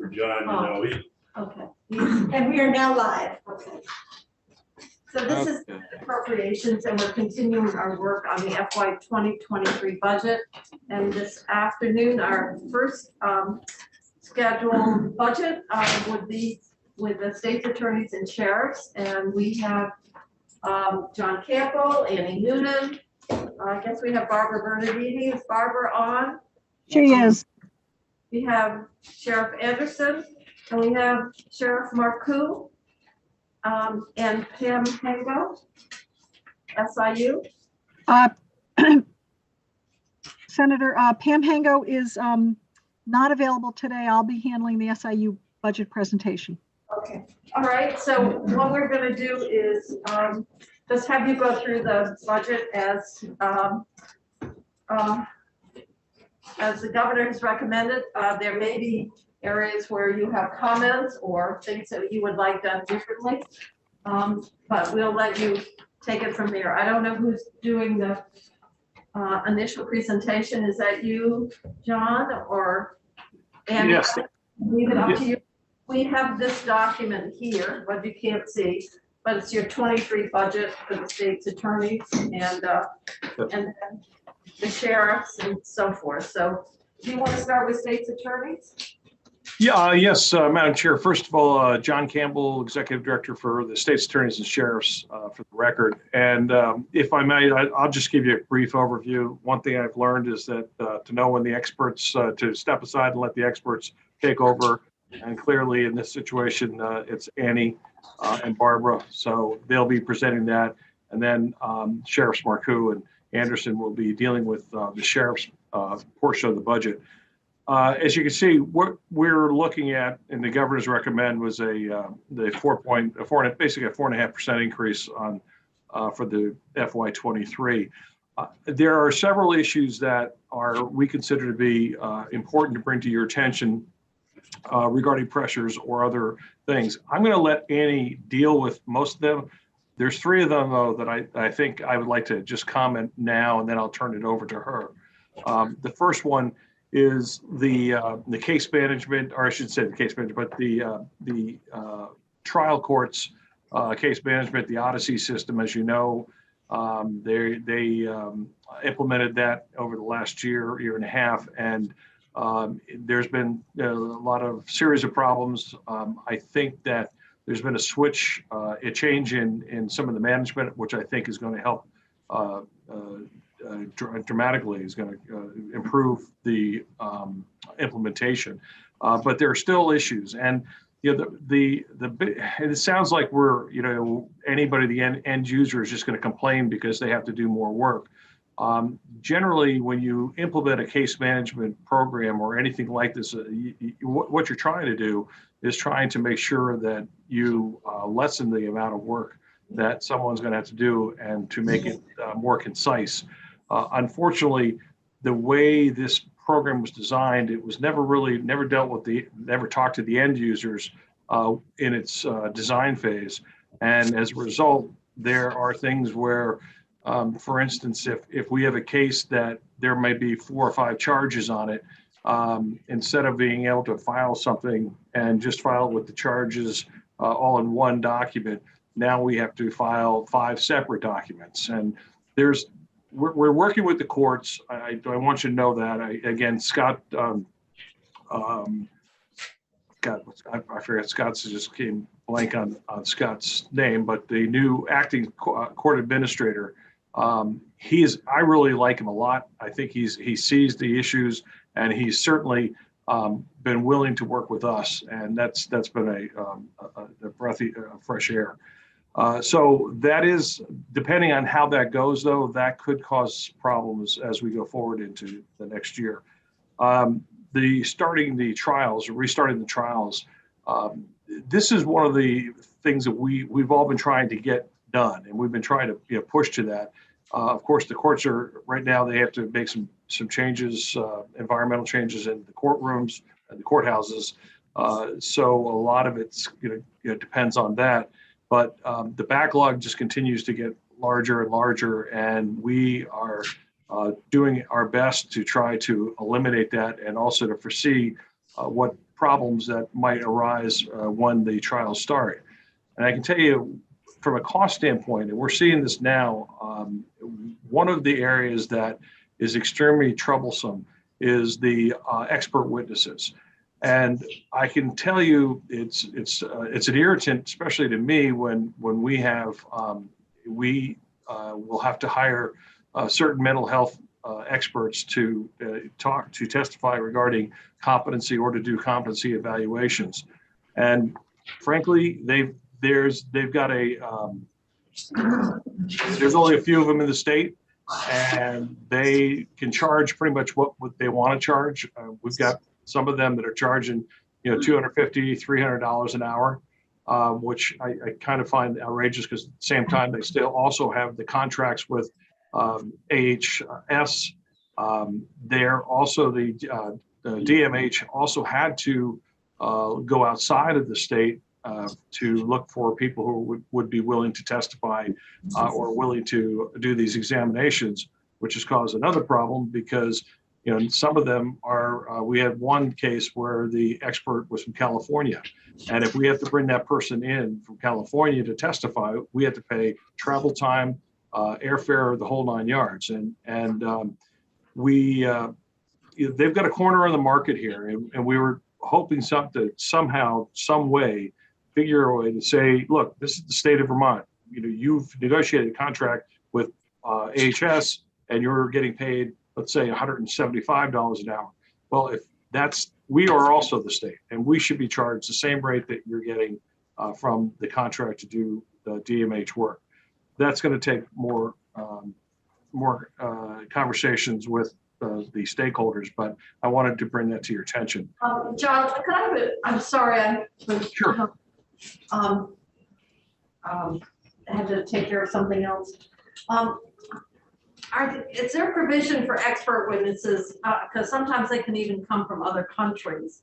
for John, Okay, and we are now live. Okay. So this is appropriations, and we're continuing our work on the FY 2023 budget. And this afternoon, our first scheduled budget would be with the state's attorneys and sheriffs. And we have John Campbell, Annie Noonan. I guess we have Barbara Bernardini. Is Barbara on? She is. We have Sheriff Anderson, and we have Sheriff Marcoux, and Pam Hango, SIU. Senator Pam Hango is not available today. I'll be handling the SIU budget presentation. Okay, all right. So what we're going to do is just have you go through the budget as the governor has recommended. There may be areas where you have comments or things that you would like done differently, but we'll let you take it from there. I don't know who's doing the initial presentation. Is that you, John, or Andy? Yes. Leave it up to you. We have this document here, what you can't see, but it's your 23 budget for the state's attorneys and then the sheriffs and so forth. So do you want to start with state's attorneys? Yeah, yes, Madam Chair. First of all, John Campbell, Executive Director for the State's Attorneys and Sheriffs, for the record. And if I may, I'll just give you a brief overview. One thing I've learned is that to know when the experts, to step aside and let the experts take over. And clearly in this situation, it's Annie and Barbara. So they'll be presenting that. And then Sheriffs Marcoux and Anderson will be dealing with the sheriff's portion of the budget. As you can see, what we're looking at, and the governor's recommend, was basically a 4.5% increase on for the FY23. There are several issues that we consider to be important to bring to your attention regarding pressures or other things. I'm going to let Annie deal with most of them. There's three of them, though, that I think I would like to just comment now, and then I'll turn it over to her. The first one is the case management, or I should say the case management, but the trial courts case management, the Odyssey system. As you know, they implemented that over the last year and a half, and there's been a lot of series of problems. I think that there's been a change in some of the management, which I think is going to help dramatically, is going to improve the implementation. But there are still issues, and it sounds like anybody, the end user, is just going to complain because they have to do more work. Generally, when you implement a case management program or anything like this, what you're trying to do is trying to make sure that you lessen the amount of work that someone's going to have to do and to make it more concise. Unfortunately, the way this program was designed, it was never talked to the end users in its design phase. And as a result, there are things where, for instance, if we have a case that there may be 4 or 5 charges on it, instead of being able to file something and just file with the charges all in one document, now we have to file 5 separate documents. And we're working with the courts. I want you to know that. Again, Scott, I forget Scott's, just came blank on Scott's name, but the new acting court administrator, I really like him a lot. I think he sees the issues, and he's certainly been willing to work with us, and that's been a breath of fresh air. So that is, depending on how that goes, though, that could cause problems as we go forward into the next year. Restarting the trials, this is one of the things that we've all been trying to get done, and we've been trying to push to that. Of course, the courts are right now, they have to make some changes, environmental changes in the courtrooms and the courthouses. So a lot of it's depends on that. But the backlog just continues to get larger and larger, and we are doing our best to try to eliminate that, and also to foresee what problems that might arise when the trials start. And I can tell you from a cost standpoint, and we're seeing this now, one of the areas that is extremely troublesome is the expert witnesses. And I can tell you it's an irritant, especially to me, when we have will have to hire certain mental health experts to testify regarding competency or to do competency evaluations. And frankly, there's only a few of them in the state, and they can charge pretty much what they want to charge. We've got some of them that are charging, $250, $300 an hour, which I kind of find outrageous, because at the same time, they still also have the contracts with AHS. They're also the DMH also had to go outside of the state to look for people who would be willing to testify or willing to do these examinations, which has caused another problem, because some of them are, we had one case where the expert was from California. And if we have to bring that person in from California to testify, we have to pay travel time, airfare, the whole 9 yards. And they've got a corner on the market here. And we were hoping somehow, some way, figure a way to say, look, this is the state of Vermont. You've negotiated a contract with AHS, and you're getting paid, let's say, $175 an hour. Well, we are also the state, and we should be charged the same rate that you're getting from the contract to do the DMH work. That's going to take more conversations with the stakeholders, but I wanted to bring that to your attention. John, I'm sorry, Sure. I had to take care of something else. Is there provision for expert witnesses, because sometimes they can even come from other countries,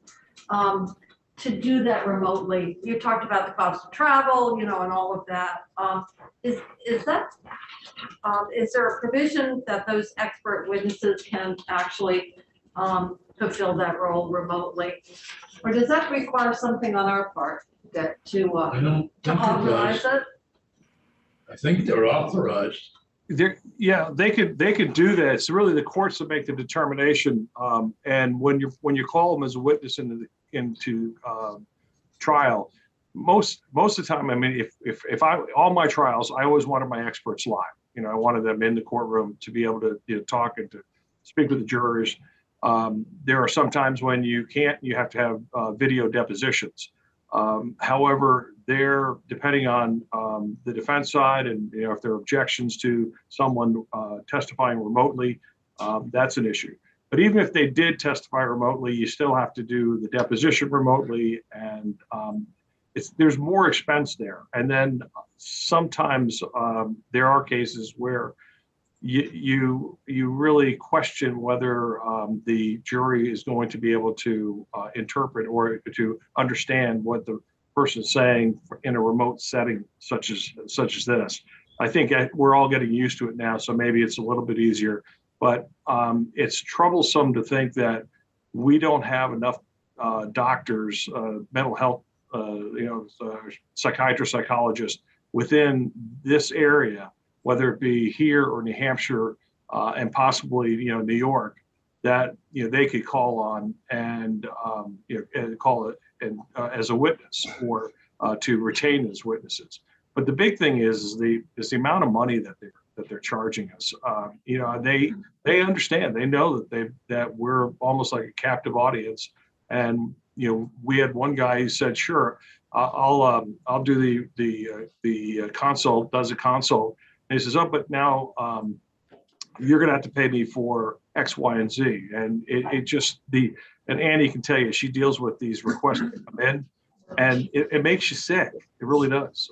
to do that remotely? You talked about the cost of travel, and all of that. Is there a provision that those expert witnesses can actually fulfill that role remotely, or does that require something on our part to authorize it? I think they're authorized. They could do that. It's really the courts that make the determination. And when you call them as a witness into trial, most of the time, I mean, if all my trials, I always wanted my experts live. I wanted them in the courtroom to be able to talk and to speak with the jurors. There are some times when you can't. You have to have video depositions. However, they're depending on the defense side, and if there are objections to someone testifying remotely, that's an issue. But even if they did testify remotely, you still have to do the deposition remotely, and there's more expense there. And then sometimes there are cases where you really question whether the jury is going to be able to interpret or to understand what the person is saying in a remote setting such as this. I think we're all getting used to it now, so maybe it's a little bit easier. But it's troublesome to think that we don't have enough doctors, mental health, psychiatrists, psychologists within this area, whether it be here or New Hampshire, and possibly New York, that they could call on and call it as a witness or to retain as witnesses. But the big thing is the amount of money that they're charging us. They understand. They know that we're almost like a captive audience. And we had one guy who said, "Sure, I'll do the consult." Does a consult. And he says, "Oh, but now you're going to have to pay me for X, Y, and Z." And and Annie can tell you, she deals with these requests that come in, and it makes you sick. It really does.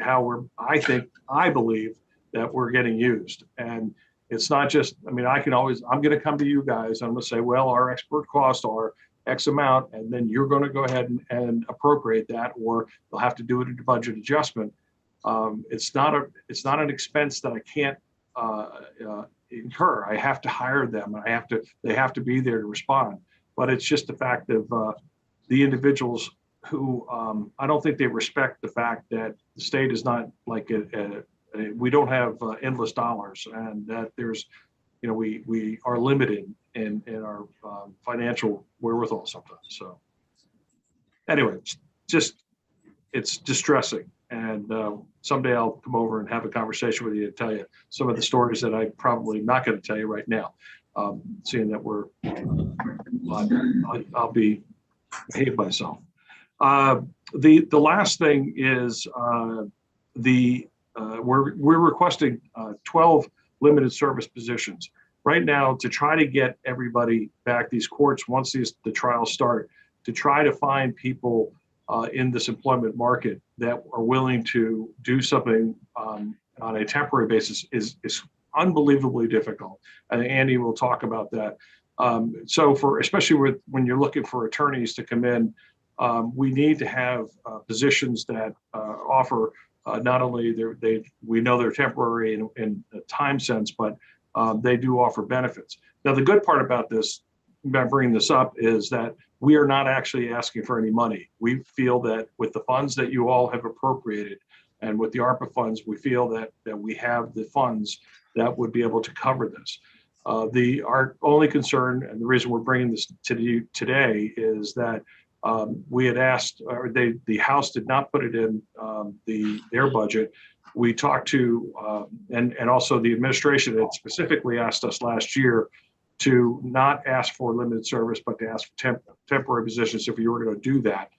I believe that we're getting used. And it's not just, I'm going to come to you guys. I'm going to say, well, our expert costs are X amount, and then you're going to go ahead and appropriate that, or you'll have to do it in a budget adjustment. It's not an expense that I can't incur. I have to hire them. They have to be there to respond. But it's just the fact of the individuals who I don't think they respect the fact that the state is not like we don't have endless dollars, and that there's, you know, we are limited in our financial wherewithal sometimes. So anyway, it's distressing. And someday I'll come over and have a conversation with you and tell you some of the stories that I'm probably not going to tell you right now, seeing that I'll be behave myself. The last thing is we're requesting 12 limited service positions right now to try to get everybody back. These courts, once the trials start, to try to find people in this employment market that are willing to do something on a temporary basis is unbelievably difficult. And Andy will talk about that. So especially when you're looking for attorneys to come in, we need to have positions that offer not only we know they're temporary in a time sense, but they do offer benefits. Now, the good part about this, about bringing this up, is that we are not actually asking for any money. We feel that with the funds that you all have appropriated and with the ARPA funds, we feel that we have the funds that would be able to cover this. Our only concern, and the reason we're bringing this to you today, is that we had asked, or the House did not put it in their budget. We talked to, and also the administration had specifically asked us last year to not ask for limited service, but to ask for temporary positions if you were going to do that.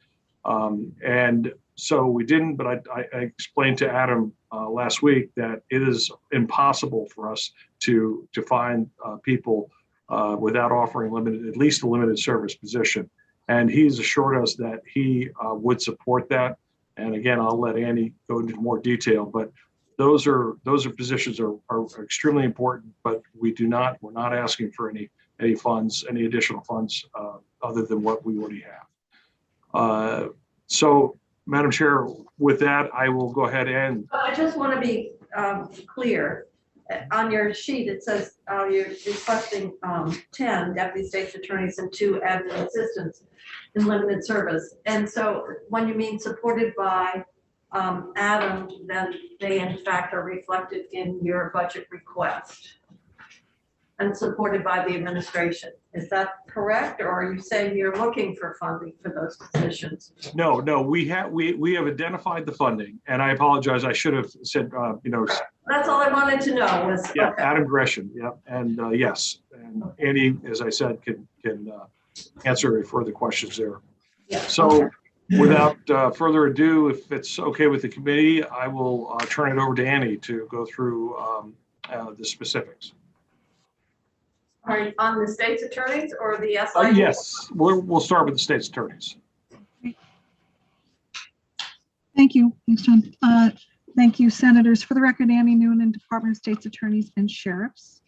And so we didn't, but I explained to Adam last week that it is impossible for us to find people without offering at least a limited service position. And he's assured us that he would support that. And again, I'll let Andy go into more detail, but those positions are extremely important, but we're not asking for any funds, any additional funds other than what we already have. So, Madam Chair, with that, I will go ahead and. I just want to be clear. On your sheet, it says you're requesting 10 deputy state's attorneys and 2 admin assistants in limited service. And so when you mean supported by Adam, then they in fact are reflected in your budget request and supported by the administration. Is that correct? Or are you saying you're looking for funding for those positions? No, we have identified the funding, and I apologize. I should have said, That's all I wanted to know was. Yeah, okay. Adam Gresham. Yeah, and yes, and Andy, as I said, can answer any further questions there. Yeah. So, okay. Without further ado, if it's okay with the committee, I will turn it over to Annie to go through the specifics. Are you on the state's attorneys or the SIU? Yes, we'll start with the state's attorneys. Thank you. Thanks, John. Thank you, Senators. For the record, Annie Noonan, Department of State's Attorneys and Sheriffs.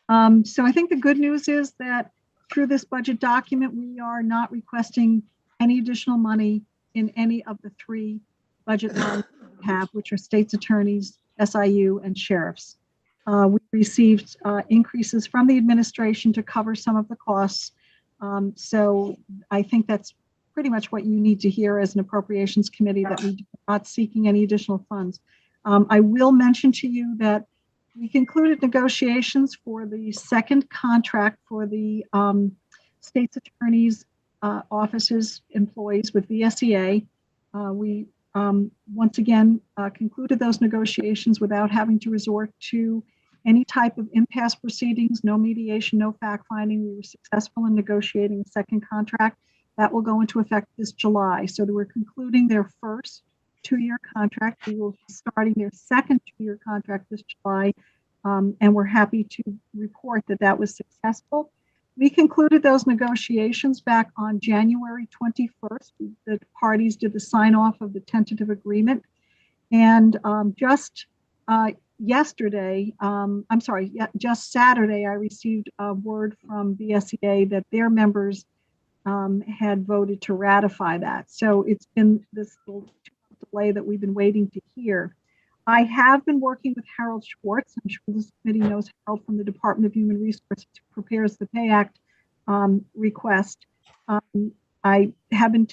So I think the good news is that through this budget document, we are not requesting any additional money in any of the 3 budget lines we have, which are state's attorneys, SIU, and sheriffs. We received increases from the administration to cover some of the costs. So I think that's pretty much what you need to hear as an appropriations committee, that we are not seeking any additional funds. I will mention to you that we concluded negotiations for the second contract for the state's attorneys offices employees with VSEA. We once again concluded those negotiations without having to resort to any type of impasse proceedings, no mediation, no fact finding. We were successful in negotiating a second contract that will go into effect this July. So we're concluding their first 2-year contract. We will be starting their second 2-year contract this July. And we're happy to report that that was successful. We concluded those negotiations back on January 21st. The parties did the sign off of the tentative agreement. And just Saturday, I received a word from VSEA that their members had voted to ratify that. So it's been this little delay that we've been waiting to hear. I have been working with Harold Schwartz. I'm sure this committee knows Harold from the Department of Human Resources, who prepares the Pay Act request. I have been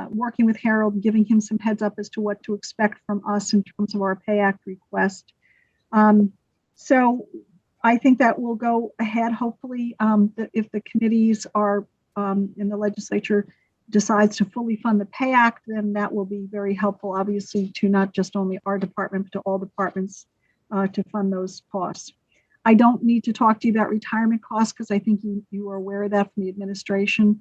working with Harold, giving him some heads up as to what to expect from us in terms of our Pay Act request. So I think that will go ahead. Hopefully, if the committees are in the legislature decides to fully fund the Pay Act, then that will be very helpful, obviously, to not just only our department, but to all departments to fund those costs. I don't need to talk to you about retirement costs because I think you are aware of that from the administration,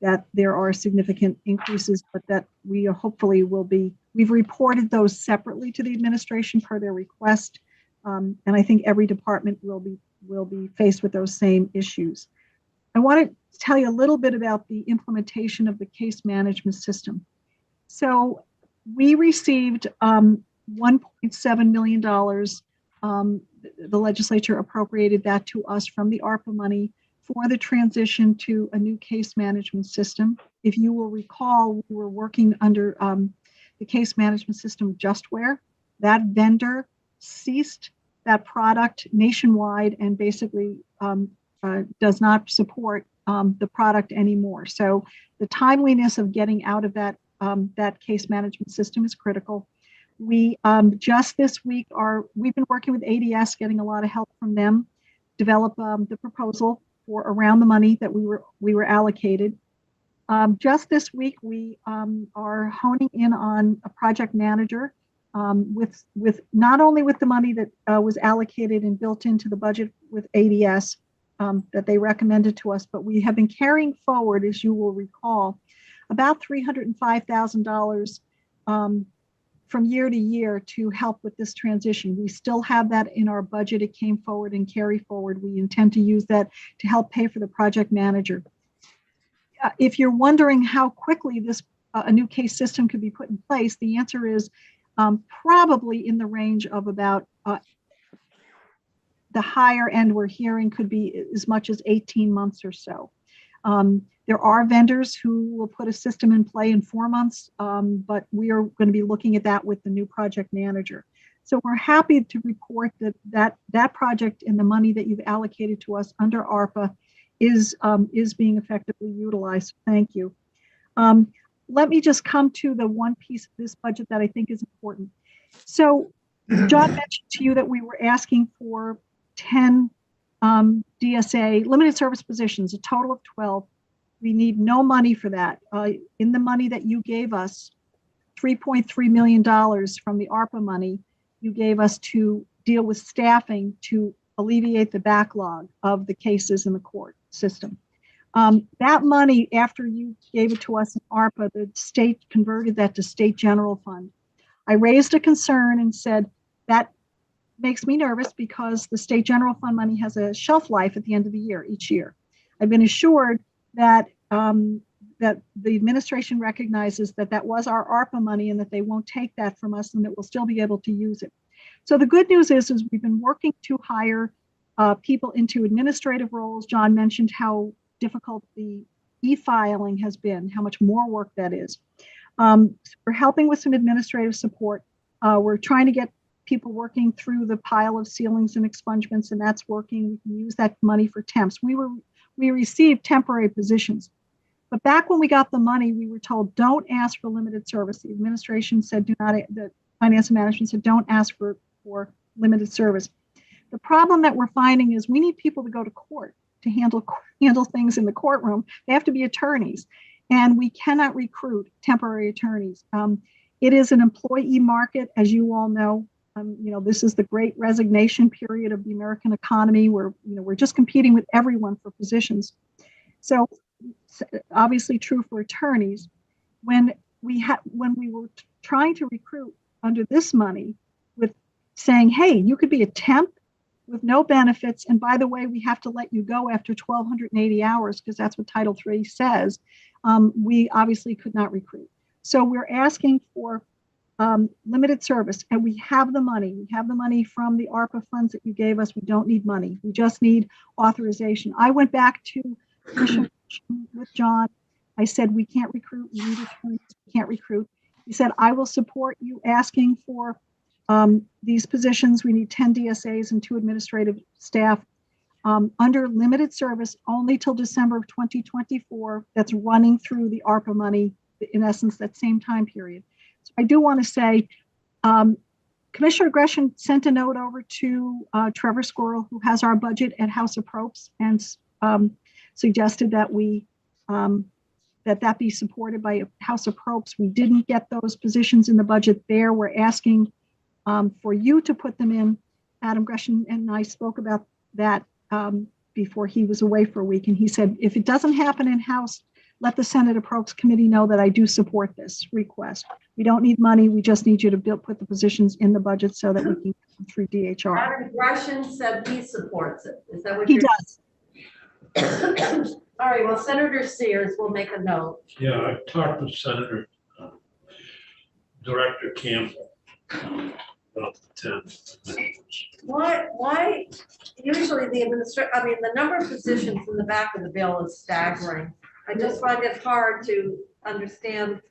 that there are significant increases, but that we hopefully will be, we've reported those separately to the administration per their request. And I think every department will be faced with those same issues. I want to tell you a little bit about the implementation of the case management system. So we received $1.7 million. The legislature appropriated that to us from the ARPA money for the transition to a new case management system. If you will recall, we were working under the case management system Justware. That vendor ceased that product nationwide and basically does not support the product anymore. So the timeliness of getting out of that case management system is critical. We just this week we've been working with ADS, getting a lot of help from them, develop the proposal for around the money that we were allocated. Just this week, we are honing in on a project manager with not only with the money that was allocated and built into the budget with ADS that they recommended to us, but we have been carrying forward, as you will recall, about $305,000 from year to year to help with this transition. We still have that in our budget. It came forward and carry forward. We intend to use that to help pay for the project manager. If you're wondering how quickly a new case system could be put in place, the answer is probably in the range of about the higher end we're hearing could be as much as 18 months or so. There are vendors who will put a system in play in 4 months, but we are going to be looking at that with the new project manager. So we're happy to report that project and the money that you've allocated to us under ARPA is being effectively utilized. Thank you. Let me just come to the one piece of this budget that I think is important. So John mentioned to you that we were asking for 10 DSA limited service positions, a total of 12. We need no money for that. In the money that you gave us, $3.3 million from the ARPA money, you gave us to deal with staffing to alleviate the backlog of the cases in the court system. That money, after you gave it to us in ARPA, the state converted that to state general fund. I raised a concern and said that makes me nervous because the state general fund money has a shelf life at the end of the year, each year. I've been assured that that the administration recognizes that was our ARPA money and that they won't take that from us and that we'll still be able to use it. So the good news is we've been working to hire people into administrative roles. John mentioned how difficult the e-filing has been, how much more work that is. So we're helping with some administrative support. We're trying to get people working through the pile of ceilings and expungements, and that's working. We can use that money for temps. We received temporary positions, but back when we got the money, we were told don't ask for limited service. The administration said the finance and management said don't ask for limited service. The problem that we're finding is we need people to go to court to handle things in the courtroom. They have to be attorneys, and we cannot recruit temporary attorneys. It is an employee market, as you all know. This is the great resignation period of the American economy where we're just competing with everyone for positions. So obviously true for attorneys. When we were trying to recruit under this money with saying, hey, you could be a temp with no benefits, and by the way, we have to let you go after 1,280 hours because that's what Title III says, we obviously could not recruit. So we're asking for limited service, and we have the money. We have the money from the ARPA funds that you gave us. We don't need money. We just need authorization. I went back to Commissioner with John. I said, we can't recruit. We need attorneys. We can't recruit. He said, I will support you asking for these positions. We need 10 DSAs and 2 administrative staff. under limited service only till December of 2024. That's running through the ARPA money, in essence, that same time period. So I do want to say, Commissioner Gresham sent a note over to Trevor Squirrel, who has our budget at House of Propes, and suggested that that be supported by House of Propes. We didn't get those positions in the budget there. We're asking for you to put them in. Adam Gresham and I spoke about that before he was away for a week, and he said, if it doesn't happen in House, let the Senate Appropriations Committee know that I do support this request. We don't need money. We just need you to put the positions in the budget so that we can get them through DHR. Adam Gresham said he supports it. Is that what He you're does. All right, well, Senator Sears will make a note. Yeah, I talked with Senator Director Campbell about the 10th. Why, usually the number of positions in the back of the bill is staggering. I just find it hard to understand,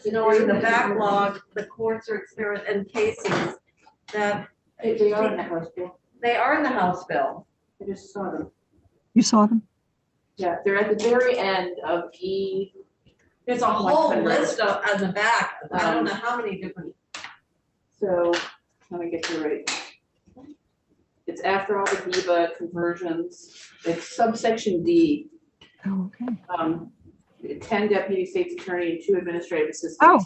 knowing the backlog, the courts are experiencing and cases that. They are in the House bill. They are in the House bill. I just saw them. You saw them? Yeah, they're at the very end of E. There's a whole list on the back. I don't know how many different. So let me get you right. It's after all the DEBA conversions. It's subsection D. Oh, okay. 10 deputy state's attorney and 2 administrative assistants. Oh,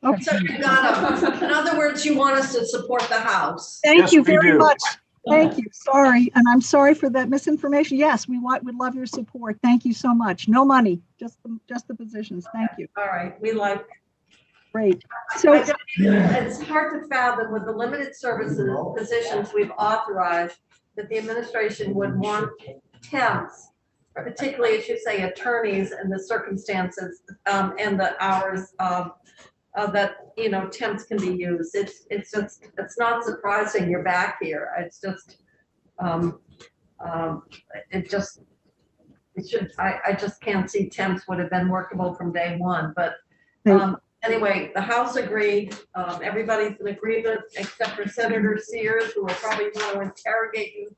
okay. So you got in other words, you want us to support the House. Thank Yes, you we very do. much. Thank you. Sorry. And I'm sorry for that misinformation. Yes, would love your support. Thank you so much. No money, just the positions. Thank you. All right, we like. Great. So It's hard to fathom with the limited services positions we've authorized that the administration would want temps, or particularly, as you say, attorneys and the circumstances and the hours that temps can be used. It's not surprising you're back here. It's just I just can't see temps would have been workable from day one. But anyway, the House agreed. Everybody's in agreement except for Senator Sears, who will probably want to interrogate you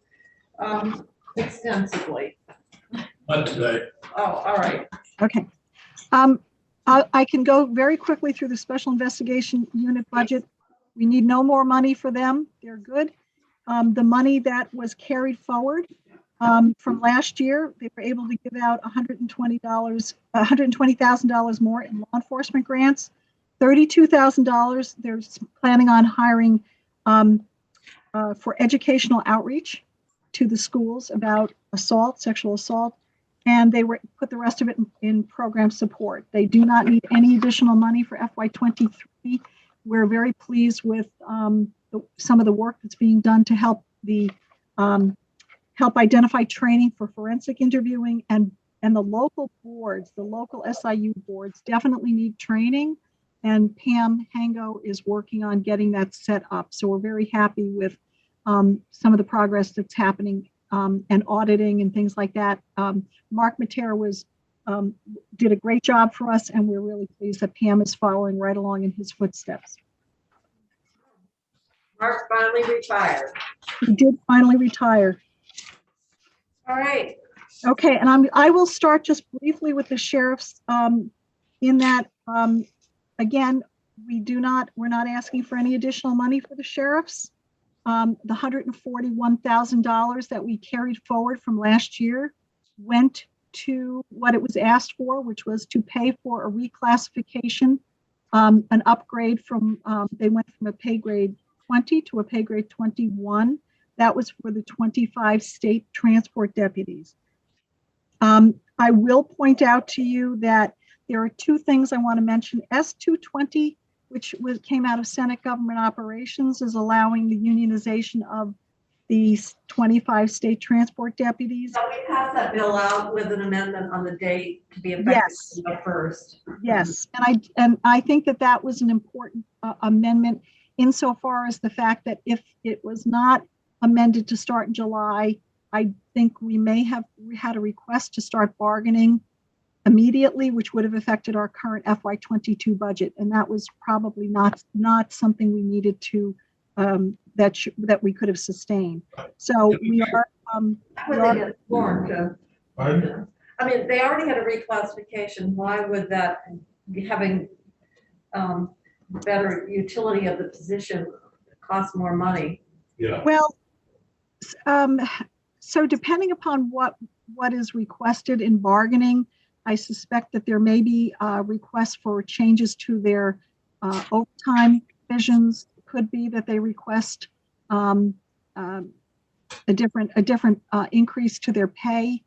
extensively. Not today. Oh, all right. okay. I can go very quickly through the Special Investigation Unit budget. We need no more money for them. They're good. The money that was carried forward from last year, they were able to give out $120,000 more in law enforcement grants, $32,000. They're planning on hiring for educational outreach to the schools about assault, sexual assault, and they put the rest of it in program support. They do not need any additional money for FY23. We're very pleased with some of the work that's being done to help help identify training for forensic interviewing, and the local boards, the local SIU boards definitely need training, and Pam Hango is working on getting that set up. So we're very happy with some of the progress that's happening and auditing and things like that. Mark Matera did a great job for us, and we're really pleased that Pam is following right along in his footsteps. Mark finally retired. He did finally retire. All right. Okay, and I will start just briefly with the sheriffs in that, again, we're not asking for any additional money for the sheriffs. The $141,000 that we carried forward from last year went to what it was asked for, which was to pay for a reclassification, an upgrade from, they went from a pay grade 20 to a pay grade 21. That was for the 25 state transport deputies. I will point out to you that there are 2 things I want to mention. S220, which came out of Senate Government Operations, is allowing the unionization of these 25 state transport deputies. So we passed that bill out with an amendment on the date to be effective Yes. July 1st. Yes, and I think that was an important amendment insofar as the fact that if it was not amended to start in July, I think we may have had a request to start bargaining immediately, which would have affected our current FY22 budget, and that was probably not something we needed to that we could have sustained. So we are, How would they get more to? Pardon? I mean, they already had a reclassification. Why would that having better utility of the position cost more money? Yeah, well, so depending upon what is requested in bargaining, I suspect that there may be requests for changes to their overtime provisions. It could be that they request a different increase to their pay.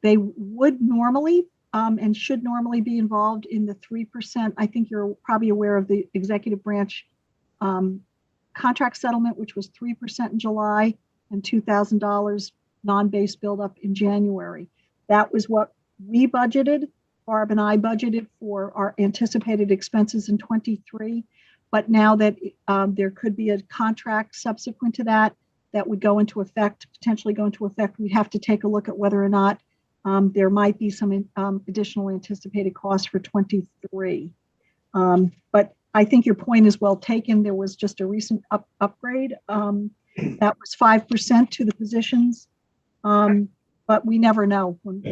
They would normally and should normally be involved in the 3%. I think you're probably aware of the executive branch contract settlement, which was 3% in July and $2,000 non-base buildup in January. That was what we budgeted. Barb and I budgeted for our anticipated expenses in 23. But now that there could be a contract subsequent to that would go into effect, potentially go into effect, we'd have to take a look at whether or not there might be some additional anticipated costs for 23. But I think your point is well taken. There was just a recent upgrade that was 5% to the positions. But we never know when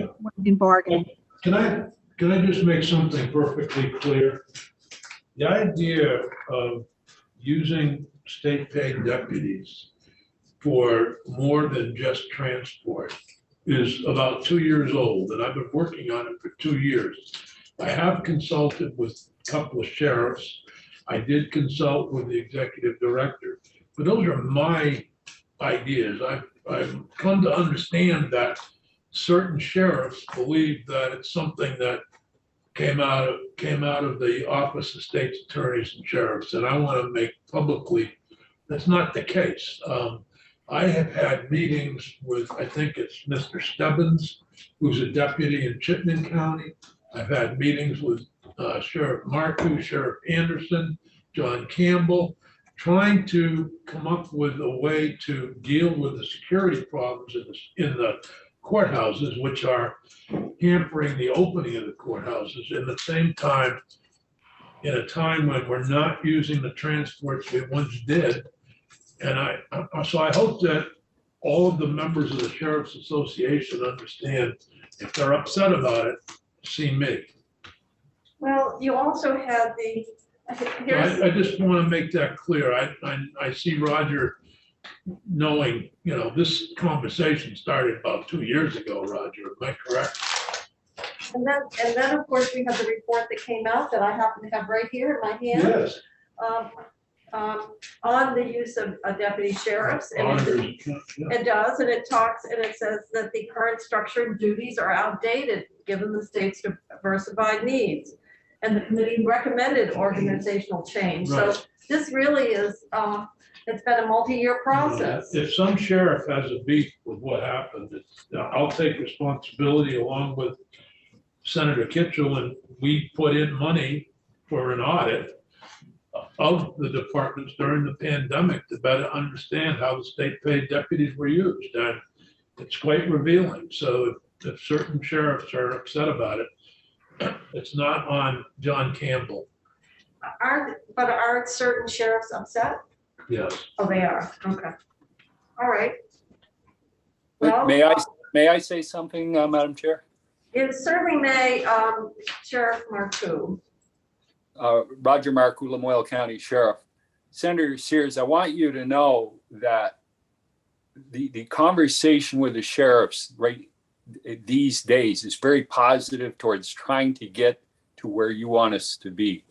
in bargaining. can I just make something perfectly clear? The idea of using state paid deputies for more than just transport is about 2 years old, and I've been working on it for 2 years. I have consulted with a couple of sheriffs. I did consult with the executive director, but those are my ideas. I've come to understand that certain sheriffs believe that it's something that came out of the Office of State's Attorneys and Sheriffs, and I want to make publicly that's not the case. I have had meetings with, I think it's Mr. Stebbins, who's a deputy in Chittenden County. I've had meetings with Sheriff Marcoux, Sheriff Anderson, John Campbell, trying to come up with a way to deal with the security problems in the courthouses, which are hampering the opening of the courthouses. At the same time, in a time when we're not using the transports we once did. And so I hope that all of the members of the Sheriff's Association understand, if they're upset about it, see me. Well, you also had I just want to make that clear. I see Roger knowing, this conversation started about 2 years ago, Roger, am I correct? and then of course we have the report that came out that I happen to have right here in my hand. Yes. On the use of deputy sheriffs, and it does, and it talks, and it says that the current structure and duties are outdated given the state's diversified needs. And the committee recommended organizational change. Right. So this really is, it's been a multi-year process. If some sheriff has a beef with what happened, I'll take responsibility along with Senator Kitchell, and we put in money for an audit of the departments during the pandemic to better understand how the state paid deputies were used. And it's quite revealing. So if certain sheriffs are upset about it, it's not on John Campbell. Aren't certain sheriffs upset? Yes. Oh, they are. Okay. All right. Well, May I say something, Madam Chair? it certainly may, Sheriff Marcoux. Roger Marcoux, Lamoille County Sheriff. Senator Sears, I want you to know that the conversation with the sheriffs right these days is very positive towards trying to get to where you want us to be.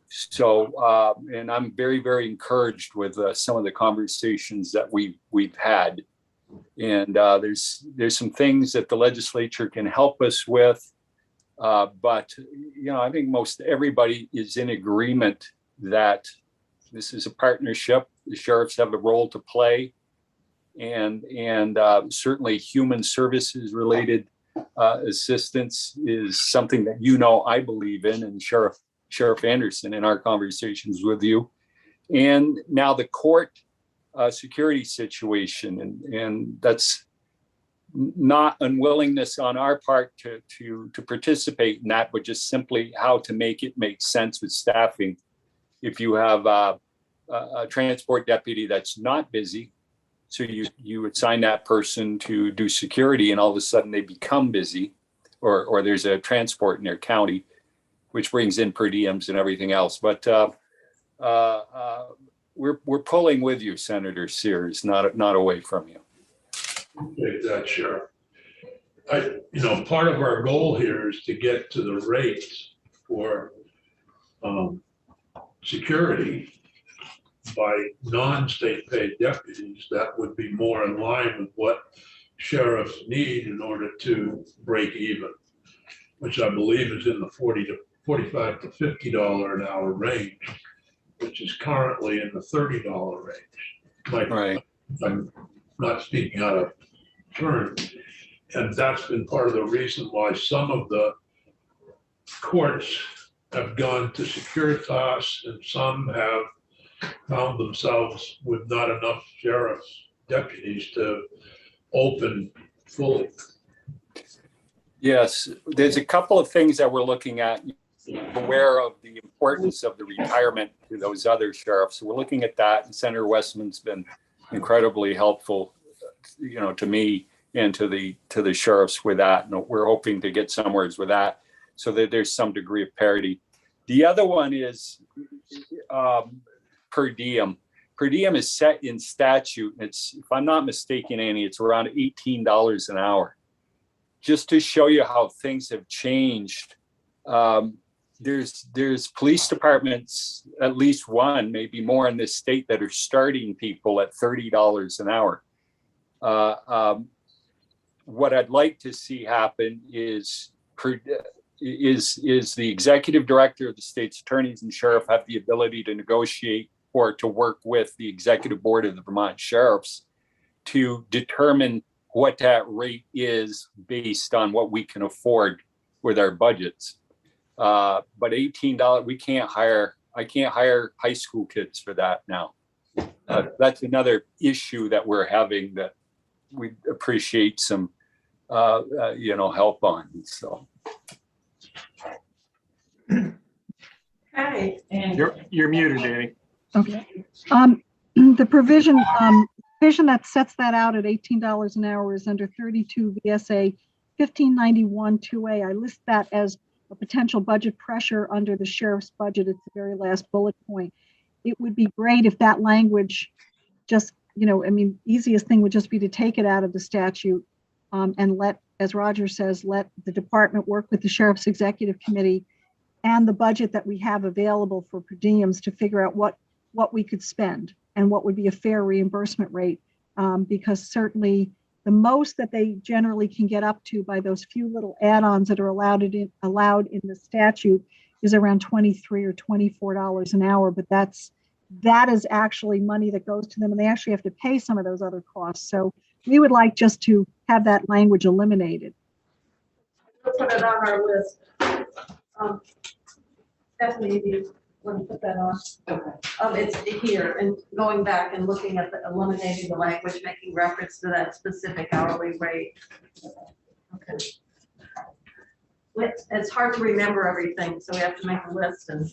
So, and I'm very, very encouraged with some of the conversations that we've had. And there's some things that the legislature can help us with. But, I think most everybody is in agreement that this is a partnership. The sheriffs have a role to play. And certainly human services related assistance is something that I believe in, and Sheriff Anderson in our conversations with you. And now the court security situation, and that's not unwillingness on our part to participate in that, but just simply how to make it make sense with staffing. If you have a transport deputy that's not busy. So you assign that person to do security, and all of a sudden they become busy, or there's a transport in their county, which brings in per diems and everything else. But we're pulling with you, Senator Sears, not away from you. Okay, that, Sheriff. Part of our goal here is to get to the rates for security by non-state paid deputies. That would be more in line with what sheriffs need in order to break even, which I believe is in the $45 to $50 an hour range, which is currently in the $30 range. Right. I'm not speaking out of turn. And that's been part of the reason why some of the courts have gone to Securitas and some have found themselves with not enough sheriff's deputies to open fully. Yes, there's a couple of things that we're looking at, aware of the importance of the retirement to those other sheriffs. So we're looking at that, and Senator Westman's been incredibly helpful, to me and to the sheriffs with that. And we're hoping to get somewhere with that so that there's some degree of parity. The other one is per diem. Per diem is set in statute. It's, if I'm not mistaken, Annie, it's around $18 an hour. Just to show you how things have changed, there's police departments, at least one, maybe more in this state, that are starting people at $30 an hour. What I'd like to see happen is the executive director of the state's attorneys and sheriff have the ability to negotiate or to work with the executive board of the Vermont sheriffs to determine what that rate is based on what we can afford with our budgets. But $18, I can't hire high school kids for that now. That's another issue that we're having that we appreciate some, help on, so. Okay, and You're muted, Danny. Okay. The provision that sets that out at $18 an hour is under 32 VSA 1591 2A. I list that as a potential budget pressure under the sheriff's budget. It's the very last bullet point. It would be great if that language just, easiest thing would just be to take it out of the statute and let, as Roger says, let the department work with the sheriff's executive committee and the budget that we have available for per diems to figure out what we could spend and what would be a fair reimbursement rate, because certainly the most that they generally can get up to by those few little add-ons that are allowed in the statute is around $23 or $24 an hour, but that is actually money that goes to them, and they actually have to pay some of those other costs. So we would like just to have that language eliminated. we'll put it on our list. Stephanie, do you want to put that on? Okay. It's here, and going back and looking at eliminating the language, making reference to that specific hourly rate. Okay. It's hard to remember everything, so we have to make a list and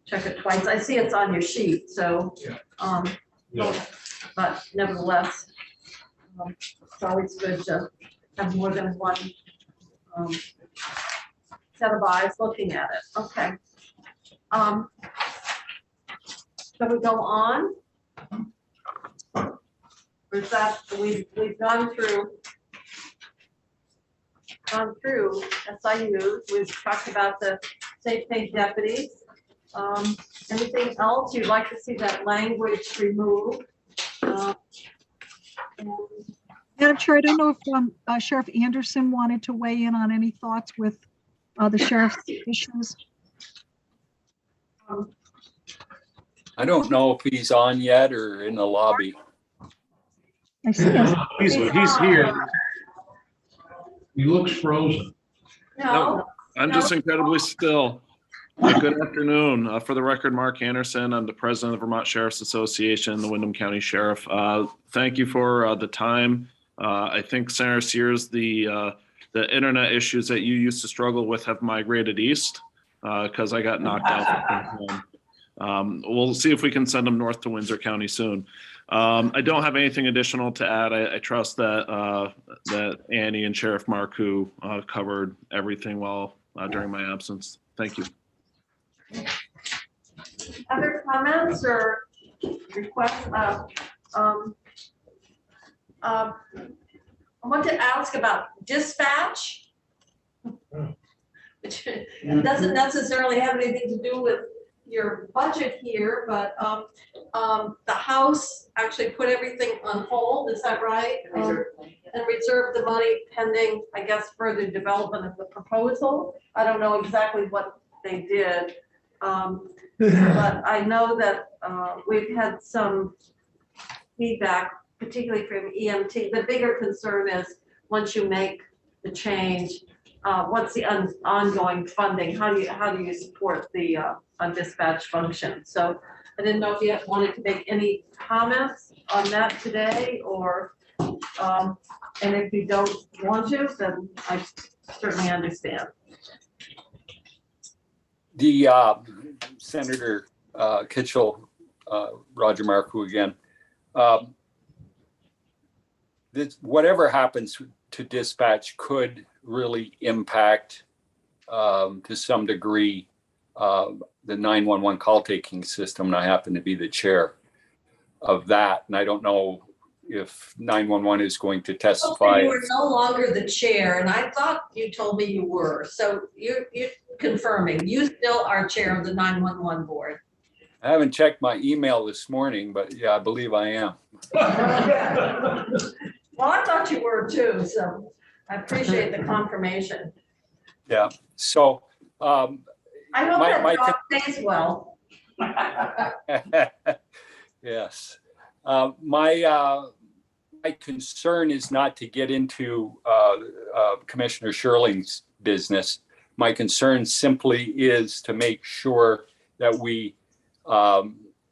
check it twice. I see it's on your sheet, so, Yeah. but nevertheless, it's always good to have more than one set of eyes looking at it. Okay. Shall we go on? Or is that, we've gone through SIUs, we've talked about the state paid deputies. Anything else you'd like to see that language removed? Madam Chair, I don't know if Sheriff Anderson wanted to weigh in on any thoughts with the sheriff's issues. I don't know if he's on yet or in the lobby. I see him. He's here. He looks frozen. No, I'm just incredibly still. Good afternoon. For the record, Mark Anderson. I'm the president of the Vermont Sheriff's Association, the Windham County Sheriff. Thank you for the time. I think Senator Sears, the internet issues that you used to struggle with have migrated east because I got knocked out from home. We'll see if we can send them north to Windsor County soon. I don't have anything additional to add. I trust that that Annie and Sheriff Marcoux covered everything well during my absence. Thank you. Other comments or requests? I want to ask about dispatch, which doesn't necessarily have anything to do with your budget here, but the House actually put everything on hold, is that right? And reserved the money pending, I guess, further development of the proposal. I don't know exactly what they did. But I know that we've had some feedback, particularly from EMT. The bigger concern is once you make the change, what's the ongoing funding? How do you support the dispatch function? So I didn't know if you wanted to make any comments on that today, or and if you don't want to, then I certainly understand. The Senator Kitchell, Roger Marcoux again. Whatever happens to dispatch could really impact to some degree the 911 call taking system, and I happen to be the chair of that. And I don't know if 911 is going to testify. You are no longer the chair, and I thought you told me you were. So you're confirming you still are chair of the 911 board. I haven't checked my email this morning, but yeah, I believe I am. Well, I thought you were too, so I appreciate the confirmation. Yeah. So I hope that job stays well. yes. My concern is not to get into Commissioner Sherling's business. My concern simply is to make sure that we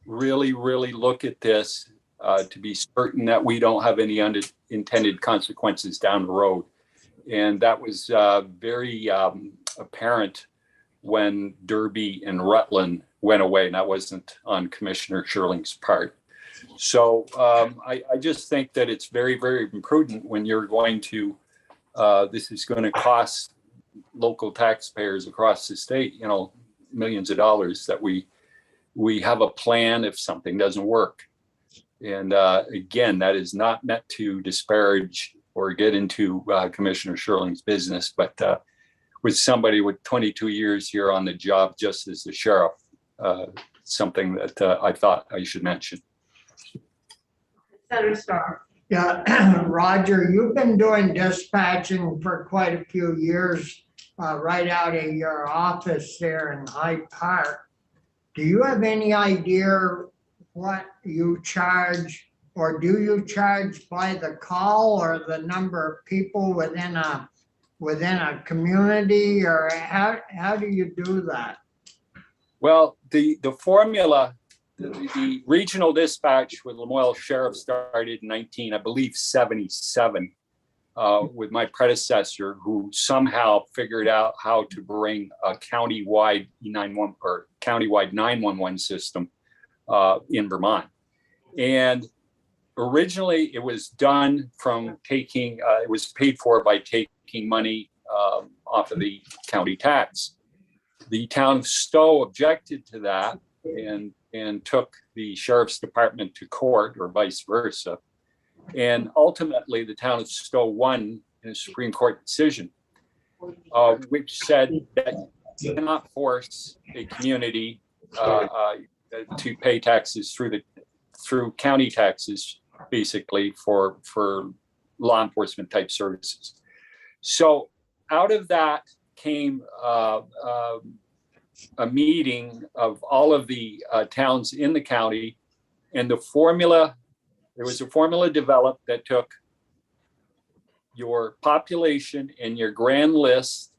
really look at this to be certain that we don't have any unintended consequences down the road. And that was very apparent when Derby and Rutland went away, and that wasn't on Commissioner Sherling's part. So I just think that it's very imprudent when you're going to, this is going to cost local taxpayers across the state, millions of dollars, that we have a plan if something doesn't work. And again, that is not meant to disparage or get into Commissioner Sherling's business, but with somebody with 22 years here on the job, just as the sheriff, something that I thought I should mention. Senator Starr. Yeah, Roger, you've been doing dispatching for quite a few years, right out of your office there in Hyde Park. Do you have any idea what you charge, or do you charge by the call or the number of people within a community, or how do you do that? Well, the formula, the regional dispatch with Lamoille Sheriff started in 1977 with my predecessor, who somehow figured out how to bring a countywide 911 system in Vermont. And originally it was done from taking, it was paid for by taking money off of the county tax. The town of Stowe objected to that and took the sheriff's department to court, or vice versa. And ultimately the town of Stowe won in a Supreme Court decision, which said that you cannot force a community to pay taxes through county taxes, basically for law enforcement type services. So out of that came a meeting of all of the towns in the county, and there was a formula developed that took your population and your grand list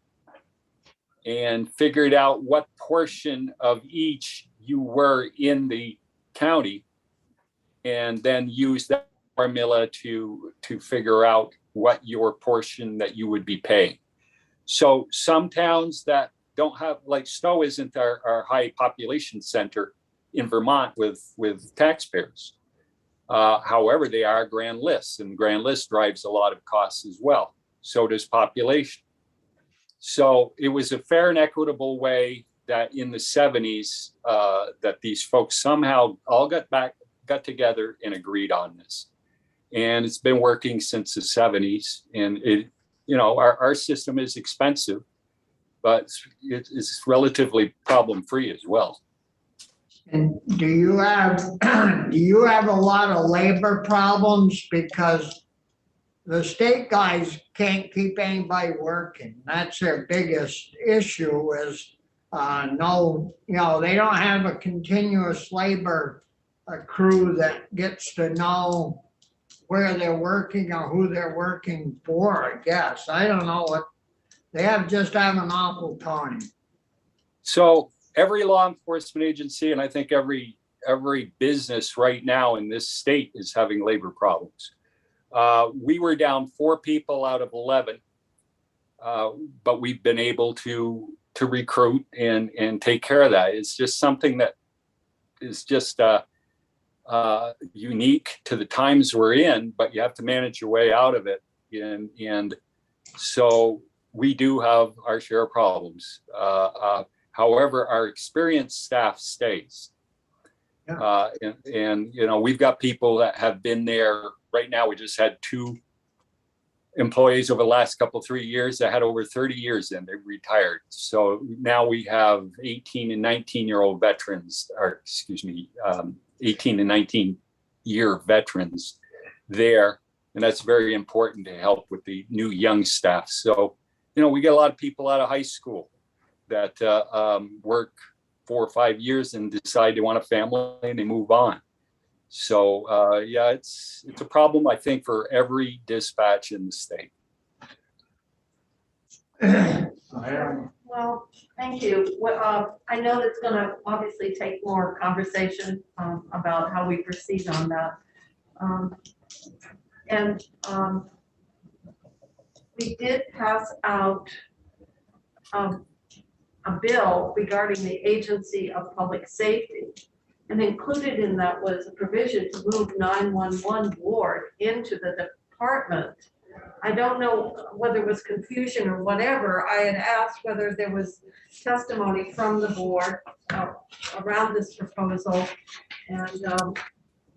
and figured out what portion of each you were in the county, and then used that formula to figure out what your portion that you would be paying. So some towns that don't have, like Stowe isn't our high population center, in Vermont with taxpayers. However, they are grand lists, and grand list drives a lot of costs as well. So does population. So it was a fair and equitable way that in the 70s, that these folks somehow all got together and agreed on this. And it's been working since the 70s. And it, you know, our system is expensive, but it's relatively problem-free as well. And do you have a lot of labor problems? Because the state guys can't keep anybody working. That's their biggest issue is no, you know, they don't have a continuous labor crew that gets to know where they're working or who they're working for, I guess. I don't know what, they just have an awful time. So every law enforcement agency, and I think every business right now in this state is having labor problems. We were down 4 people out of 11, but we've been able to recruit and take care of that. It's just something that is just unique to the times we're in, but you have to manage your way out of it. And so we do have our share of problems. However, our experienced staff stays. Yeah. And you know, we've got people that have been there. Right now, we just had 2 employees over the last 3 years that had over 30 years in. They retired. So now we have 18 and 19-year-old veterans, or excuse me, 18 and 19-year veterans there. And that's very important to help with the new young staff. So, you know, we get a lot of people out of high school that work 4 or 5 years and decide they want a family and they move on. So yeah, it's a problem, I think, for every dispatch in the state. Well, thank you. Well, I know it's going to obviously take more conversation about how we proceed on that. We did pass out a bill regarding the Agency of Public Safety. And included in that was a provision to move 911 ward into the department. I don't know whether it was confusion or whatever. I had asked whether there was testimony from the board around this proposal. And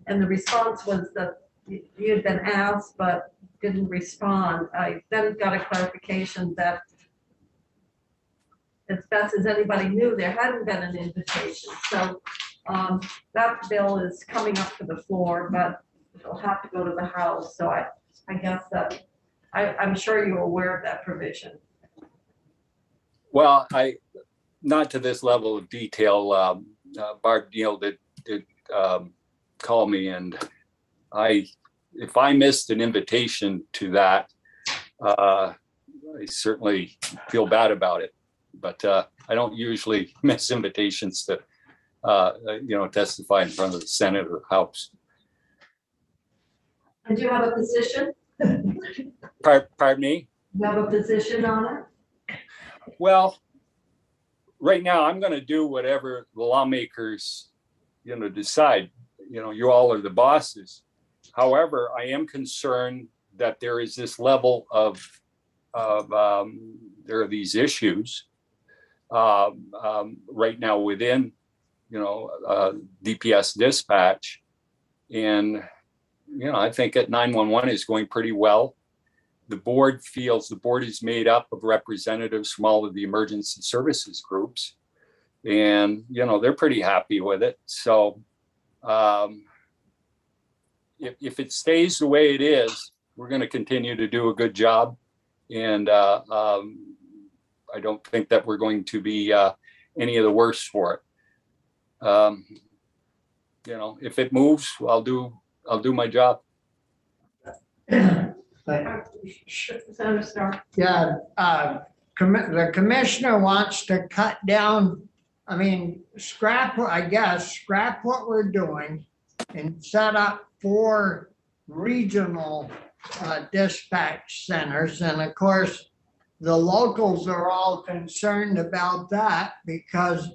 the response was that you had been asked but didn't respond. I then got a clarification that as best as anybody knew, there hadn't been an invitation. So that bill is coming up to the floor, but it'll have to go to the House. So I guess that I'm sure you're aware of that provision. Well, not to this level of detail. Barb Neal did call me, and if I missed an invitation to that, I certainly feel bad about it. But I don't usually miss invitations to testify in front of the Senate or House. And do you have a position? Pardon me? You have a position on it? Well, right now I'm going to do whatever the lawmakers, decide. You all are the bosses. However, I am concerned that there is this level of there are these issues right now within DPS dispatch, and I think at 911 is going pretty well. The board feels the board is made up of representatives from all of the emergency services groups, and they're pretty happy with it. So if it stays the way it is, we're going to continue to do a good job, and I don't think that we're going to be any of the worse for it. If it moves, I'll do my job. Senator Starr. Yeah, the commissioner wants to cut down, scrap what we're doing and set up 4 regional dispatch centers. And of course, the locals are all concerned about that because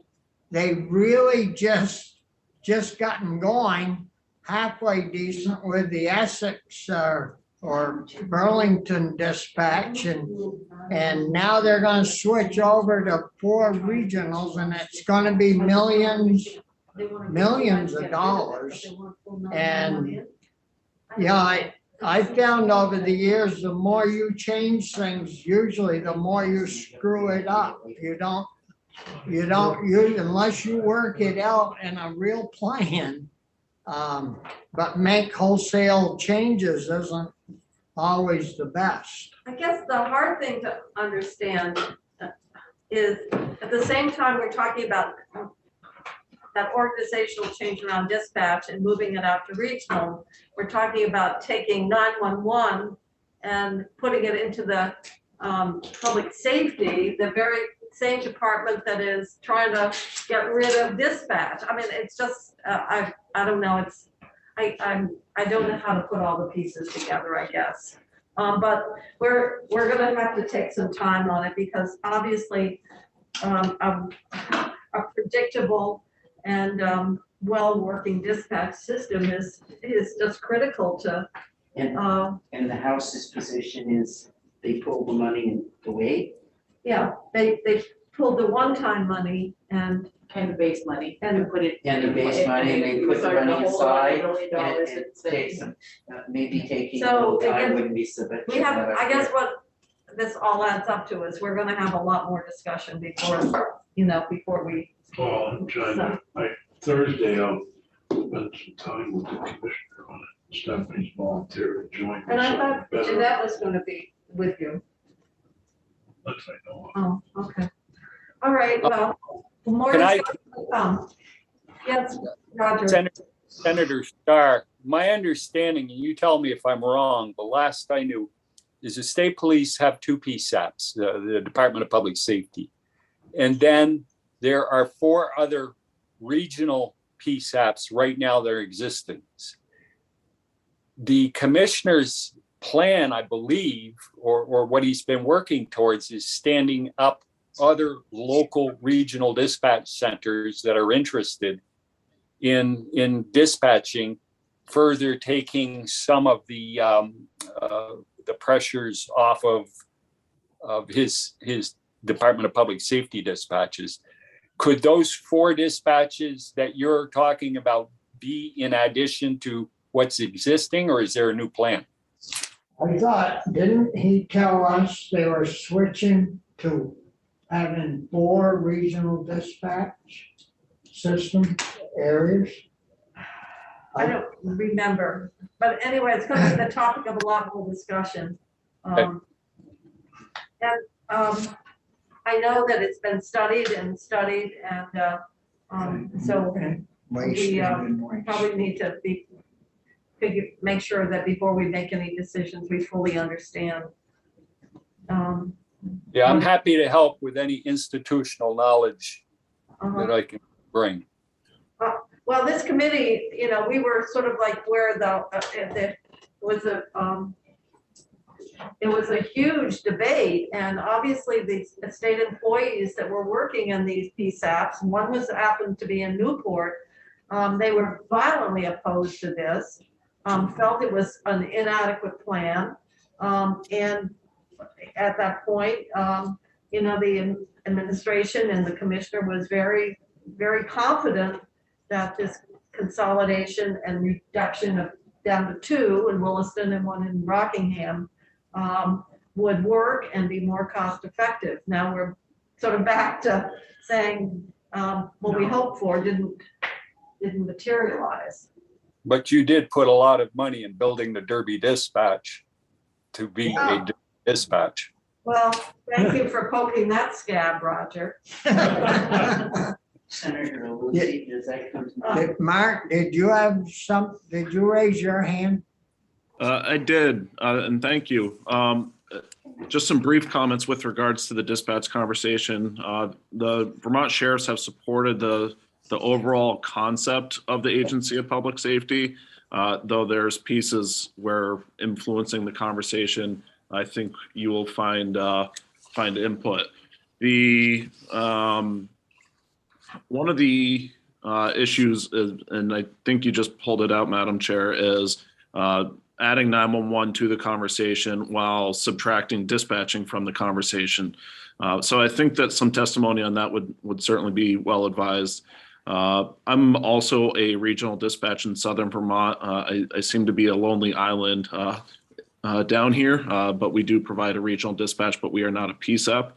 they really just just gotten going halfway decent with the Essex or Burlington dispatch, and now they're gonna switch over to 4 regionals, and it's gonna be millions of dollars. And yeah, I found over the years, the more you change things, usually the more you screw it up. You don't unless you work it out in a real plan. But make wholesale changes isn't always the best. I guess the hard thing to understand is at the same time, we're talking about that organizational change around dispatch and moving it out to regional. We're talking about taking 911 and putting it into the public safety, the very same department that is trying to get rid of dispatch. I mean, it's just, I don't know, I don't know how to put all the pieces together, I guess. But we're gonna have to take some time on it because obviously a predictable and well-working dispatch system is just critical to. And the House's position is they pull the money and away. Yeah, they pulled the one-time money and the base money and put it. And the base money, and they put the money aside, and it takes them, maybe taking a So, little time again, wouldn't be so bad. we have, I guess what this all adds up to is we're gonna have a lot more discussion before, before we. Well, I'm trying to, Thursday, I'll spend some time with the commissioner on it. Stephanie's volunteered to join me. And I so thought better- Jeanette was gonna be with you. Let's say no. one. Oh, okay. All right, well, more Can I- discussion to come. Yes, Roger. Senator Starr, my understanding, and you tell me if I'm wrong, the last I knew is the state police have 2 PSAPs, the Department of Public Safety. And then there are 4 other regional PSAPs right now that are existing. The commissioner's plan, I believe, or what he's been working towards is standing up other local regional dispatch centers that are interested in dispatching, further taking some of the pressures off of his Department of Public Safety dispatches. Could those 4 dispatches that you're talking about be in addition to what's existing, or is there a new plan? I thought, didn't he tell us they were switching to having 4 regional dispatch system areas? I don't remember, but anyway, it's gonna be the topic of a lot more discussion. And I know that it's been studied and so we probably need to make sure that before we make any decisions, we fully understand. Yeah, I'm happy to help with any institutional knowledge that I can bring. Well, this committee, we were sort of like where it was a huge debate, and obviously the state employees that were working in these PSAPs, one happened to be in Newport, they were violently opposed to this, felt it was an inadequate plan, and at that point, the administration and the commissioner was very, very confident that this consolidation and reduction of down to 2 in Williston and 1 in Rockingham would work and be more cost effective. Now we're sort of back to saying what we hoped for didn't materialize. But you did put a lot of money in building the Derby dispatch to be a dispatch. Well, thank you for poking that scab, Roger. Senator, we'll see, does that come to mind? Mark, did you raise your hand? I did, and thank you. Just some brief comments with regards to the dispatch conversation. The Vermont sheriffs have supported the overall concept of the Agency of Public Safety, though there's pieces where influencing the conversation, I think you will find input. One of the issues, and I think you just pulled it out, Madam Chair, is adding 911 to the conversation while subtracting dispatching from the conversation. So I think that some testimony on that would certainly be well advised. I'm also a regional dispatch in Southern Vermont. I seem to be a lonely island down here, but we do provide a regional dispatch, but we are not a PSAP.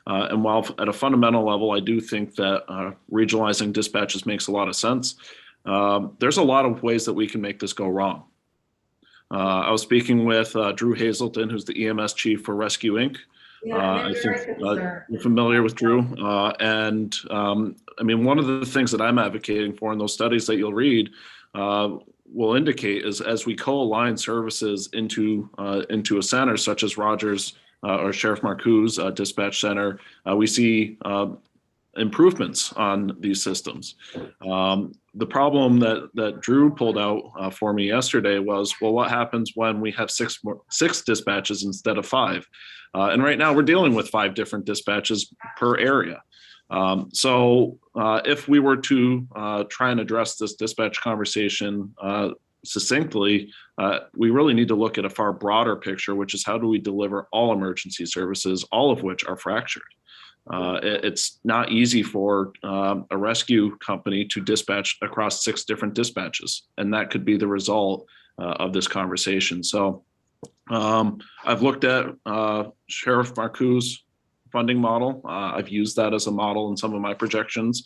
And while at a fundamental level, I do think that regionalizing dispatches makes a lot of sense, there's a lot of ways that we can make this go wrong. I was speaking with Drew Hazelton, who's the EMS chief for Rescue Inc. I think you're familiar with Drew. And I mean, one of the things that I'm advocating for in those studies that you'll read will indicate is as we co-align services into a center such as Rogers or Sheriff Marcoux's dispatch center, we see improvements on these systems. The problem that Drew pulled out for me yesterday was, well, what happens when we have six dispatches instead of 5? And right now we're dealing with 5 different dispatches per area. So if we were to try and address this dispatch conversation succinctly, we really need to look at a far broader picture, which is how do we deliver all emergency services, all of which are fractured. It's not easy for a rescue company to dispatch across 6 different dispatches, and that could be the result of this conversation. So I've looked at Sheriff Marcoux's funding model. I've used that as a model in some of my projections.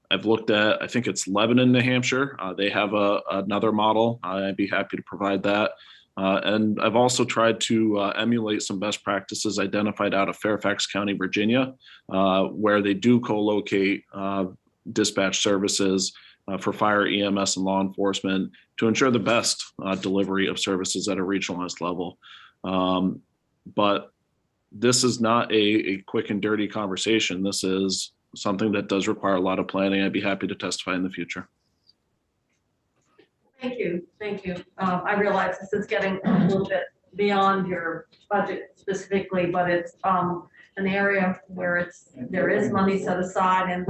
I've looked at, I think it's Lebanon, New Hampshire. They have another model. I'd be happy to provide that. And I've also tried to emulate some best practices identified out of Fairfax County, Virginia, where they do co-locate dispatch services for fire, EMS, and law enforcement to ensure the best delivery of services at a regionalized level. But this is not a quick and dirty conversation. This is something that does require a lot of planning. I'd be happy to testify in the future. Thank you, thank you. I realize this is getting a little bit beyond your budget specifically, but it's an area where there is money set aside and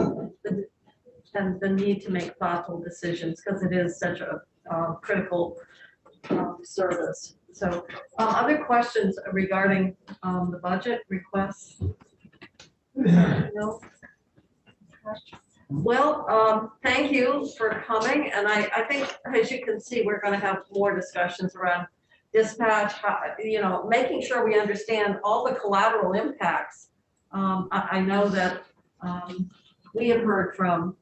the need to make thoughtful decisions because it is such a critical service. So other questions regarding the budget requests? No? Well, thank you for coming. And I think, as you can see, we're going to have more discussions around dispatch, making sure we understand all the collateral impacts. I know that we have heard from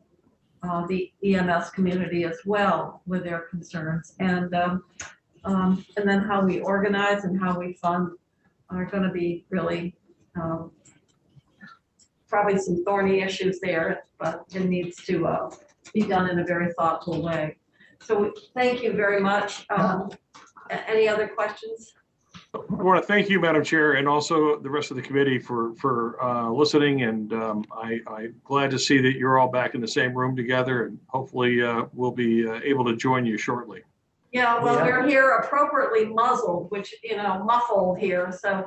the EMS community as well with their concerns. And then how we organize and how we fund are going to be really probably some thorny issues there, but it needs to be done in a very thoughtful way. So thank you very much. Any other questions? I want to thank you, Madam Chair, and also the rest of the committee for listening. And I'm glad to see that you're all back in the same room together, and hopefully we'll be able to join you shortly. Yeah, well, we're here appropriately muzzled, which, muffled here. So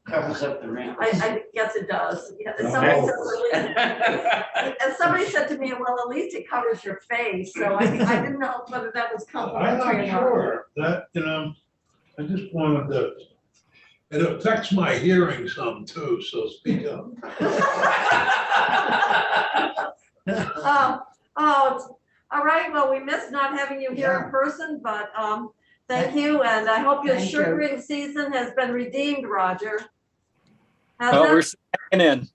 Covers up the wrinkles. I guess it does. Yeah, somebody said to me, well, at least it covers your face. So I didn't know whether that was I'm complimentary not or sure that, I just wanted to, it affects my hearing some too, so speak up. All right. Well, we missed not having you here in person, but thank you. And I hope your sugaring season has been redeemed, Roger. We're staying in.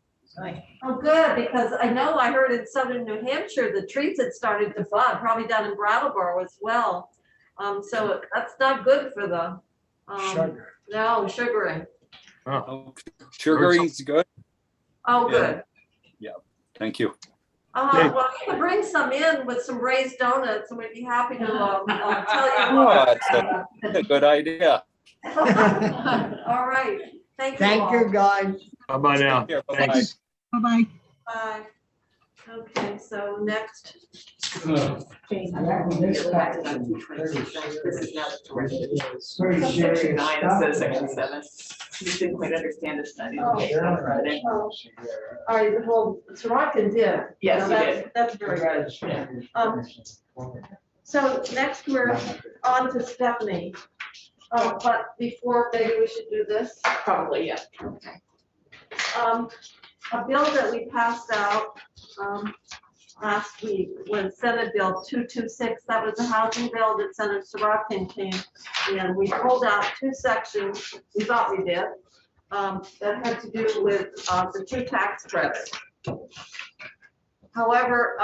Oh, good, because I know I heard in southern New Hampshire, the trees had started to bud, probably down in Brattleboro as well. So that's not good for the Sugar. No, sugaring. Oh. Sugaring's good. Oh, good. Yeah, thank you. Well, you could bring some in with some raised donuts, and we'd be happy to tell you. Oh, that's a good idea. All right. Thank you. Thank you, guys. Bye now. Bye-bye. Thanks. Bye-bye. Bye. Okay, so next Change Yeah, that. this It back was on is 226. This is now the corrected. Pretty Section serious 9 stuff. instead of section 7. You didn't quite understand this study. Oh, Okay. Oh, all right, well, Sorokin did. Yes, Now he that's- did. That's very good. So next we're on to Stephanie. But before, maybe we should do this. Probably, yeah. Okay. A bill that we passed out, last week was Senate Bill 226. That was a housing bill that Senator Sorokin came in. We pulled out two sections, we thought we did, that had to do with the two tax credits. However,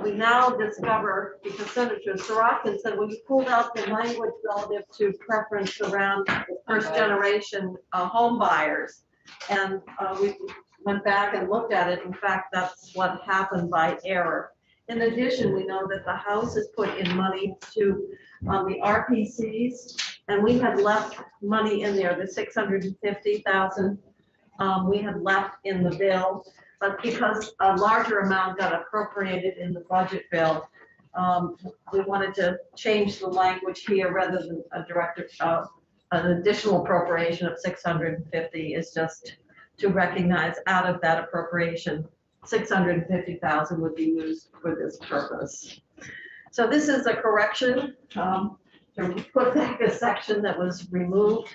we now discover, because Senator Sorokin said, well, you pulled out the language relative to preference around first generation home buyers. And we went back and looked at it. In fact, that's what happened by error. In addition, we know that the House has put in money to the RPCs, and we had left money in there, the 650,000 we had left in the bill. But because a larger amount got appropriated in the budget bill, we wanted to change the language here rather than a an additional appropriation of 650 is just to recognize out of that appropriation, 650,000 would be used for this purpose. So this is a correction to put back a section that was removed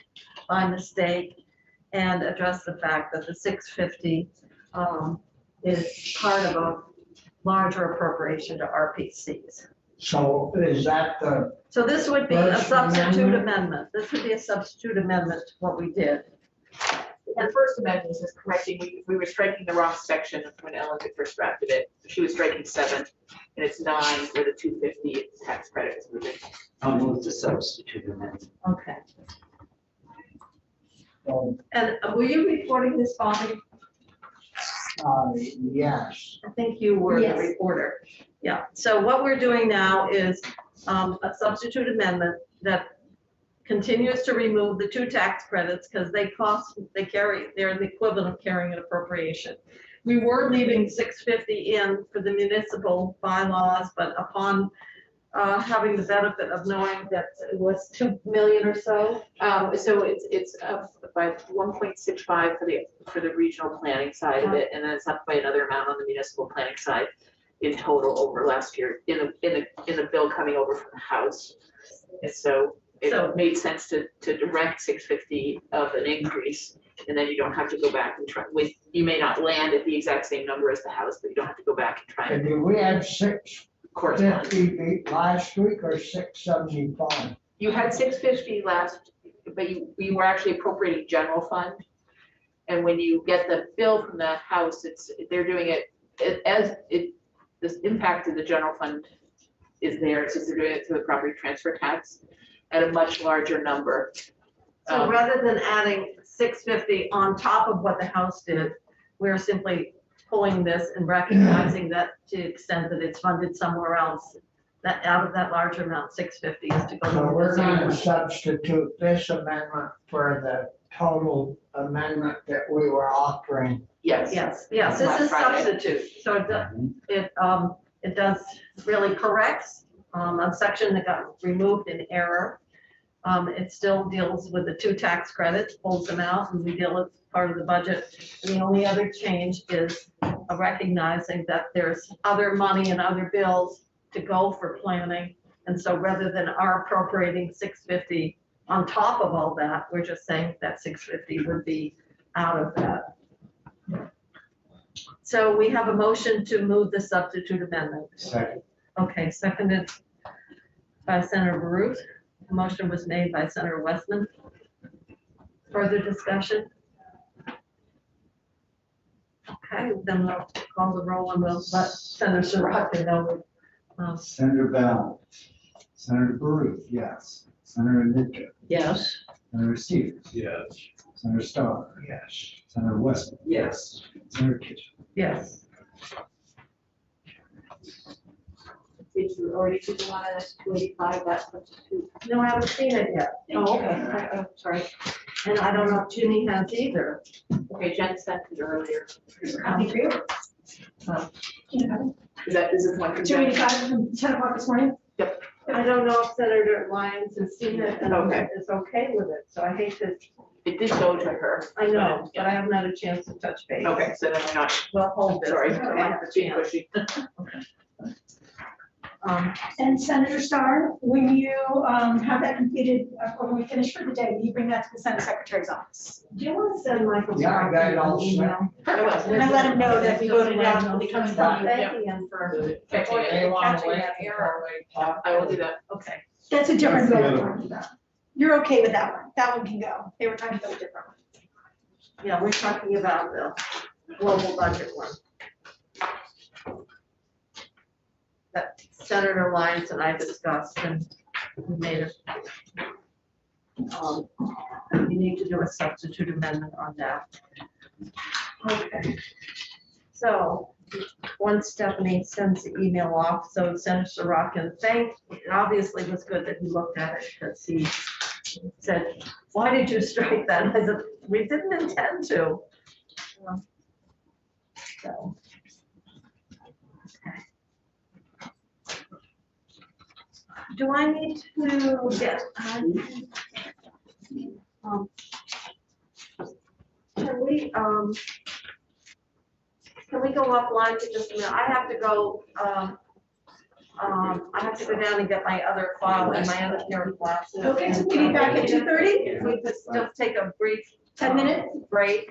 by mistake and address the fact that the 650 is part of a larger appropriation to RPCs. So is that the, So this would be a First substitute amendment? amendment. This would be a substitute amendment to what we did. The first amendment is correcting, we were striking the wrong section when Ellen had first drafted it. She was striking 7, and it's 9 where the 250 tax credit is moving. I'll move the substitute amendment. Okay. um, And were you reporting this, Bobby? yes, I think you were the Yes. reporter. Yeah, so what we're doing now is a substitute amendment that continues to remove the two tax credits because they're the equivalent of carrying an appropriation. We were leaving 650 in for the municipal bylaws, but upon having the benefit of knowing that it was 2 million or so. So it's up by 1.65 for the regional planning side of it, and then it's up by another amount on the municipal planning side in total over last year in a bill coming over from the House. And so it made sense to direct 650 of an increase, and then you don't have to go back and try with, you may not land at the exact same number as the House, but you don't have to go back and try and and did we have 650 correspond. last week or 675? You had 650 last, but you were actually appropriating general fund. And when you get the bill from the House, they're doing it this impact of the general fund is there, since they're doing it through the property transfer tax at a much larger number. So rather than adding 650 on top of what the House did, we're simply pulling this and recognizing that to the extent that it's funded somewhere else, that out of that larger amount, 650 is to go. So to we're the gonna same. substitute this amendment for the total amendment that we were offering. Yes. Yes, this is Last Friday. substitute, so it does really corrects a section that got removed in error. It still deals with the two tax credits, pulls them out, and we deal with part of the budget. And the only other change is recognizing that there's other money and other bills to go for planning. And so rather than our appropriating 650 on top of all that, we're just saying that 650 would be out of that. So we have a motion to move the substitute amendment. Second. Okay, seconded by Senator Baruch. The motion was made by Senator Westman. Further discussion? Okay, then we'll call the roll and we'll let Senator Sorokin know. Senator Bell, Senator Baruch, yes. Senator Nitka, Yes. Senator Stevens, Yes. Senator Starr, Yes. Senator Westman, Yes. Senator Kitchen. Yes. Did you already do the one at 285, that substitute? No, I haven't seen it yet. Oh, okay, oh, sorry. And I don't know if Ginny has either. Okay, Jen sent it earlier. Copy for you. Is it the one from Two Jen? 85 from 10 o'clock this morning? Yep. I don't know if Senator Lyons has seen it and Okay. is okay with it, so I hate to, It did go to her. I know, but I haven't had a chance to touch base. Okay, so then we're not, Well, hold this. sorry, until I I have to be pushy. And Senator Starr, when you have that completed, or when we finish for the day, will you bring that to the Senate Secretary's office? Do you want to send Michael? Yeah, I got it all an email? And I let him know that we voted it out when he comes down. Thank you, Ian, for Catching it. They wanna catching wait that error. I will do that. Okay. That's a different That's bill the we're other talking about. You're okay with that one? That one can go. They were talking about a different one. Yeah, we're talking about the global budget one. That Senator Lyons and I discussed and we made it. You need to do a substitute amendment on that. Okay. So, once Stephanie sends the email off, so Senator Rock can thank, it obviously was good that he looked at it because he said, why did you strike that? I said, we didn't intend to. So. Do I need to get? Can we go offline for just a minute? I have to go, I have to go down and get my other file and my other pair of glasses. Okay, so we'll be back at 2:30? If we could just take a brief 10 minutes? break